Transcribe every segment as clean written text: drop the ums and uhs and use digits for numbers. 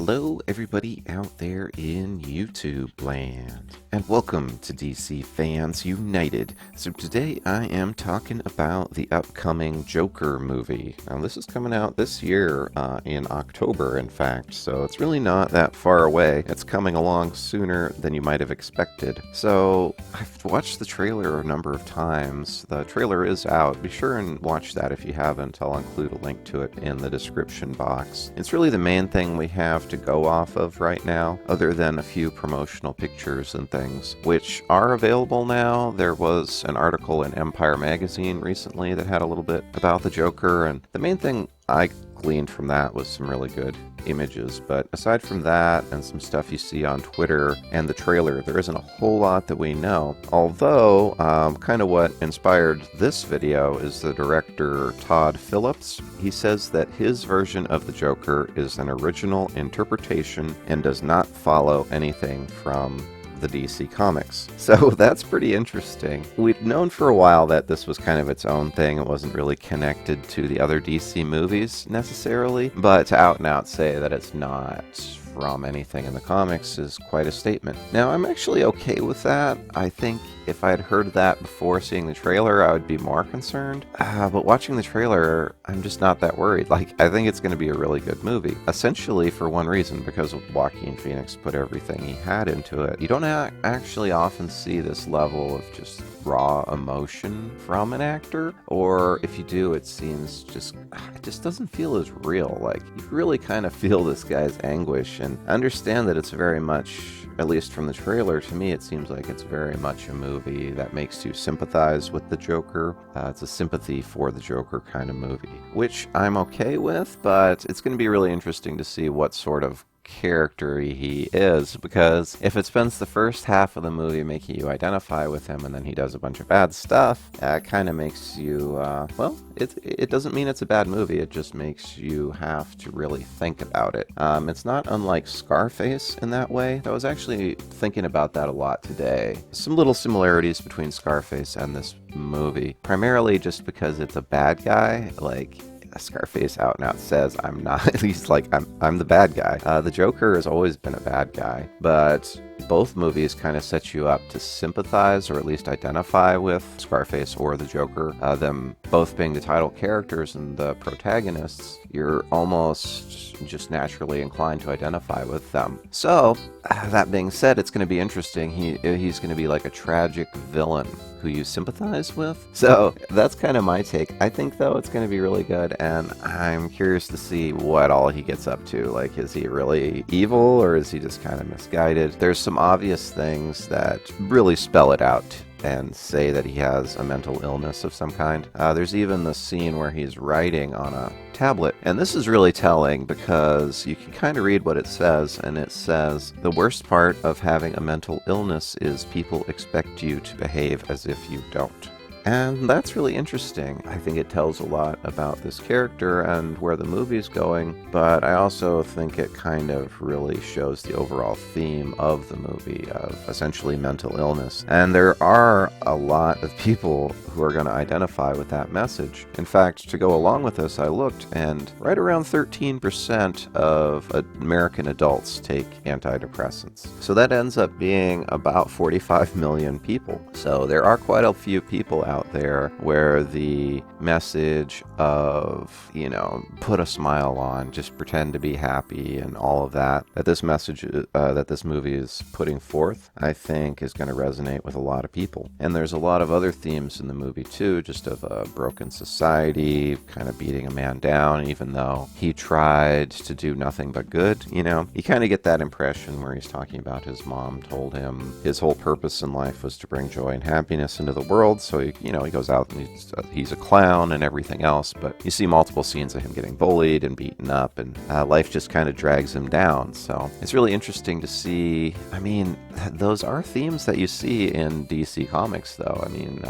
Hello, everybody out there in YouTube land, and welcome to DC Fans United. So today I am talking about the upcoming Joker movie. Now this is coming out this year, in October, in fact, so it's really not that far away. It's coming along sooner than you might have expected. So I've watched the trailer a number of times. The trailer is out. Be sure and watch that if you haven't. I'll include a link to it in the description box. It's really the main thing we have to go off of right now, other than a few promotional pictures and things, which are available now. There was an article in Empire magazine recently that had a little bit about the Joker, and the main thing I gleaned from that was some really good images. But aside from that and some stuff you see on Twitter and the trailer, there isn't a whole lot that we know. Although, kind of what inspired this video is the director Todd Phillips. He says that his version of the Joker is an original interpretation and does not follow anything from the DC Comics. So that's pretty interesting. We'd known for a while that this was kind of its own thing. It wasn't really connected to the other DC movies necessarily, but to out and out say that it's not from anything in the comics is quite a statement. Now, I'm actually okay with that. I think if I had heard that before seeing the trailer, I would be more concerned. But watching the trailer, I'm just not that worried. Like, I think it's going to be a really good movie. Essentially for one reason, because Joaquin Phoenix put everything he had into it. You don't actually often see this level of just raw emotion from an actor, or if you do, it seems it just doesn't feel as real. Like, you really kind of feel this guy's anguish, and I understand that it's very much, at least from the trailer, to me it seems like it's very much a movie that makes you sympathize with the Joker. It's a sympathy for the Joker kind of movie, which I'm okay with, but it's going to be really interesting to see what sort of character he is, because if it spends the first half of the movie making you identify with him and then he does a bunch of bad stuff, that kind of makes you, well, it doesn't mean it's a bad movie, it just makes you have to really think about it. It's not unlike Scarface in that way. I was actually thinking about that a lot today. Some little similarities between Scarface and this movie, primarily just because it's a bad guy. Like, Scarface out and out says, I'm not, he's like, I'm the bad guy. The Joker has always been a bad guy, but both movies kind of set you up to sympathize or at least identify with Scarface or the Joker. Them both being the title characters and the protagonists, you're almost just naturally inclined to identify with them. So, that being said, it's going to be interesting. He's going to be like a tragic villain who you sympathize with. So that's kind of my take. I think, though, it's going to be really good, and I'm curious to see what all he gets up to. Like, is he really evil, or is he just kind of misguided? There's some obvious things that really spell it out and say that he has a mental illness of some kind. There's even the scene where he's writing on a tablet, and this is really telling because you can kind of read what it says, and it says, the worst part of having a mental illness is people expect you to behave as if you don't. And that's really interesting. I think it tells a lot about this character and where the movie's going, but I also think it kind of really shows the overall theme of the movie of essentially mental illness. And there are a lot of people who are going to identify with that message. In fact, to go along with this, I looked, and right around 13% of American adults take antidepressants. So that ends up being about 45 million people. So there are quite a few people out there where the message of, put a smile on, just pretend to be happy and all of that this message, that this movie is putting forth, I think is going to resonate with a lot of people. And there's a lot of other themes in the movie too, just of a broken society, kind of beating a man down, even though he tried to do nothing but good. You kind of get that impression where he's talking about his mom told him his whole purpose in life was to bring joy and happiness into the world, so he goes out and he's a clown and everything else, but you see multiple scenes of him getting bullied and beaten up, and life just kind of drags him down. So it's really interesting to see. I mean, those are themes that you see in DC Comics, though. I mean,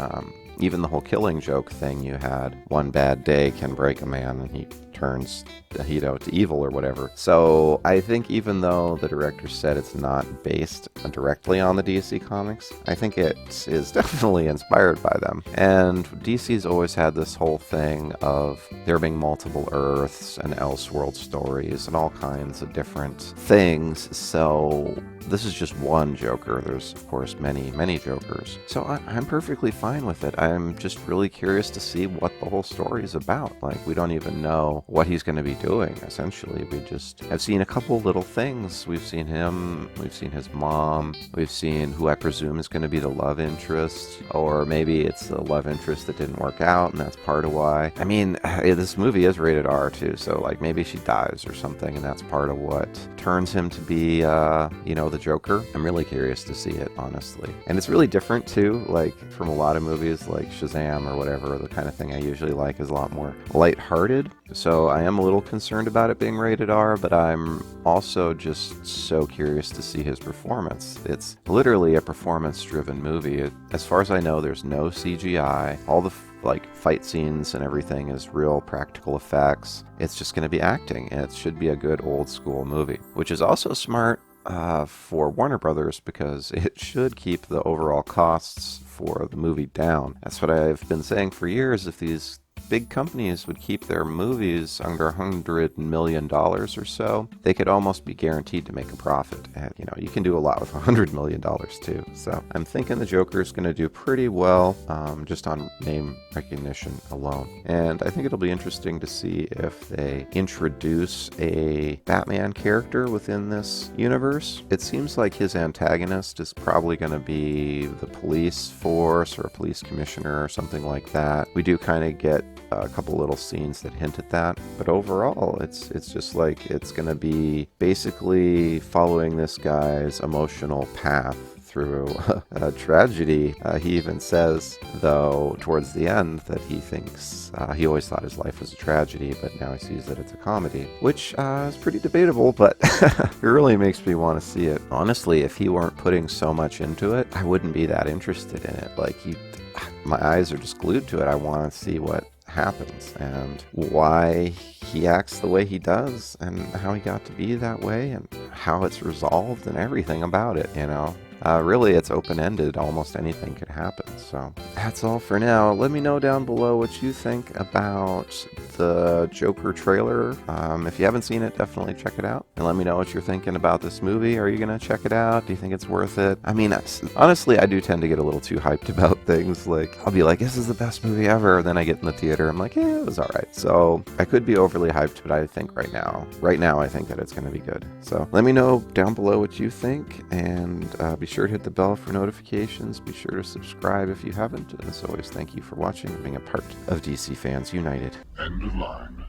even the whole Killing Joke thing you had, one bad day can break a man, and he turns to evil or whatever. So I think even though the director said it's not based directly on the DC comics, I think it is definitely inspired by them. And DC's always had this whole thing of there being multiple Earths and Elseworld stories and all kinds of different things. So this is just one Joker. There's, of course, many, many Jokers. So I'm perfectly fine with it. I'm just really curious to see what the whole story is about. Like, we don't even know what he's going to be doing, essentially. We just have seen a couple little things. We've seen him, we've seen his mom, we've seen who I presume is going to be the love interest, or maybe it's the love interest that didn't work out, and that's part of why. I mean, this movie is rated R, too, so, like, maybe she dies or something, and that's part of what turns him to be, the Joker. I'm really curious to see it, honestly. And it's really different, too, like, from a lot of movies like Shazam or whatever. The kind of thing I usually like is a lot more lighthearted. So I am a little concerned about it being rated R, but I'm also just so curious to see his performance. It's literally a performance-driven movie. As far as I know, there's no CGI. All the fight scenes and everything is real practical effects. It's just going to be acting, and it should be a good old school movie, which is also smart for Warner Brothers, because it should keep the overall costs for the movie down. That's what I've been saying for years. If these big companies would keep their movies under $100 million or so, they could almost be guaranteed to make a profit. And, you can do a lot with $100 million too. So I'm thinking the Joker is going to do pretty well, just on name recognition alone. And I think it'll be interesting to see if they introduce a Batman character within this universe. It seems like his antagonist is probably going to be the police force or a police commissioner or something like that. We do kind of get a couple little scenes that hint at that, but overall it's just like it's gonna be basically following this guy's emotional path through a tragedy. He even says, though, towards the end, that he thinks he always thought his life was a tragedy, but now he sees that it's a comedy, which is pretty debatable, but it really makes me want to see it. Honestly, if he weren't putting so much into it, I wouldn't be that interested in it. Like, my eyes are just glued to it. I want to see what happens and why he acts the way he does and how he got to be that way and how it's resolved and everything about it, Really, it's open-ended. Almost anything could happen. So that's all for now. Let me know down below what you think about the Joker trailer. If you haven't seen it, definitely check it out. And let me know what you're thinking about this movie. Are you going to check it out? Do you think it's worth it? I mean, honestly, I do tend to get a little too hyped about things. Like, I'll be like, this is the best movie ever. And then I get in the theater. I'm like, yeah, it was all right. So I could be overly hyped, but I think right now, I think that it's going to be good. So let me know down below what you think. And be sure to hit the bell for notifications. Be sure to subscribe if you haven't. And as always, thank you for watching and being a part of DC Fans United. End of line.